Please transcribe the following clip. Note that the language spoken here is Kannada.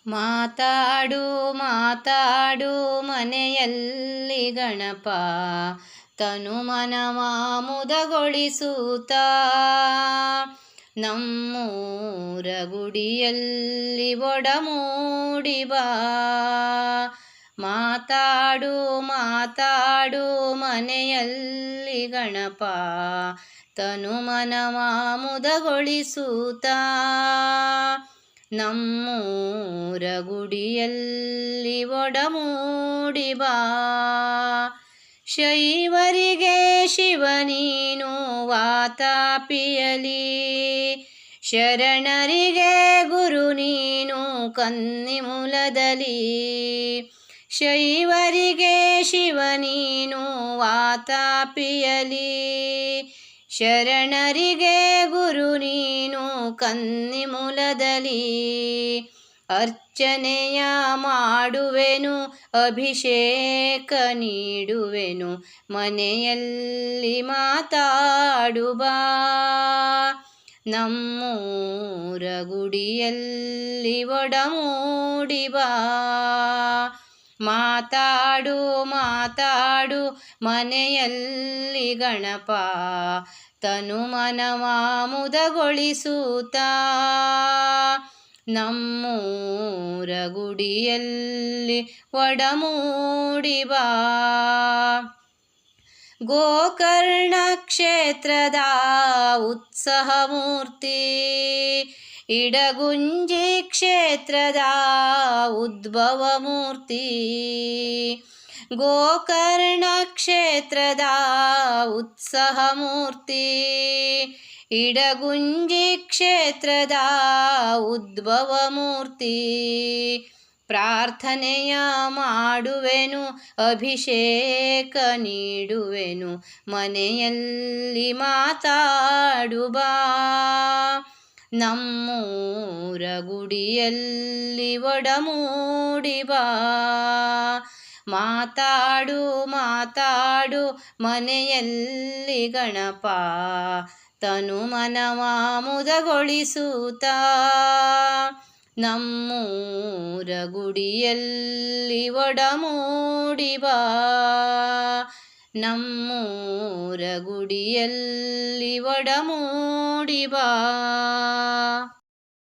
ಮಾತಾಡು ಮಾತಾಡು ಮನೆಯಲ್ಲಿ ಗಣಪ ತನುಮನವ ಮುದಗೊಳಿಸುತ್ತ ನಮ್ಮೂರ ಗುಡಿಯಲ್ಲಿ ಒಡಮೂಡಿ ಬಾ. ಮಾತಾಡು ಮಾತಾಡು ಮನೆಯಲ್ಲಿ ಗಣಪ ತನುಮನವ ಮುದಗೊಳಿಸುತ್ತ ನಮ್ಮೂರ ಗುಡಿಯಲ್ಲಿ ಒಡಮೂಡಿ ಬಾ. ಶೈವರಿಗೆ ಶಿವ ನೀನು ವಾತಾಪಿಯಲಿ, ಶರಣರಿಗೆ ಗುರು ನೀನು ಕನ್ನಿಮೂಲದಲ್ಲಿ. ಶೈವರಿಗೆ ಶಿವ ನೀನು ವಾತಾಪಿಯಲಿ, ಶರಣರಿಗೆ ಗುರು ನೀನು ಕನ್ನಿಮೂಲದಲ್ಲಿ. ಅರ್ಚನೆಯ ಮಾಡುವೆನು ಅಭಿಷೇಕ ನೀಡುವೆನು ಮನೆಯಲ್ಲಿ ಮಾತಾಡು ಬಾ. ನಮ್ಮೂರ ಗುಡಿಯಲ್ಲಿ ಒಡಮೂಡಿ ಬಾ. ಮಾತಾಡು ಮಾತಾಡು ಮನೆಯಲ್ಲಿ ಗಣಪ ತನುಮನವ ಮುದಗೊಳಿಸುತ್ತ ನಮ್ಮೂರ ಗುಡಿಯಲ್ಲಿ ಒಡಮೂಡಿ ಬಾ. ಗೋಕರ್ಣ ಕ್ಷೇತ್ರದ ಉತ್ಸವ ಮೂರ್ತಿ, ಇಡಗುಂಜಿ ಕ್ಷೇತ್ರದ ಉದ್ಭವ ಮೂರ್ತಿ. ಗೋಕರ್ಣ ಕ್ಷೇತ್ರದ ಉತ್ಸವ ಮೂರ್ತಿ, ಇಡಗುಂಜಿ ಕ್ಷೇತ್ರದ ಉದ್ಭವ ಮೂರ್ತಿ. ಪ್ರಾರ್ಥನೆಯ ಮಾಡುವೆನು ಅಭಿಷೇಕ ನೀಡುವೆನು ಮನೆಯಲ್ಲಿ ಮಾತಾಡು ಬಾ. ನಮ್ಮೂರ ಗುಡಿಯಲ್ಲಿ ಒಡಮೂಡಿ ಬಾ. ಮಾತಾಡು ಮಾತಾಡು ಮನೆಯಲ್ಲಿ ಗಣಪ ತನುಮನವ ಮುದಗೊಳಿಸುತ್ತ ನಮ್ಮೂರ ಗುಡಿಯಲ್ಲಿ ಒಡಮೂಡಿ ಬಾ. ನಮ್ಮೂರ ಗುಡಿಯಲ್ಲಿ ಒಡಮೂಡಿ ಬಾ.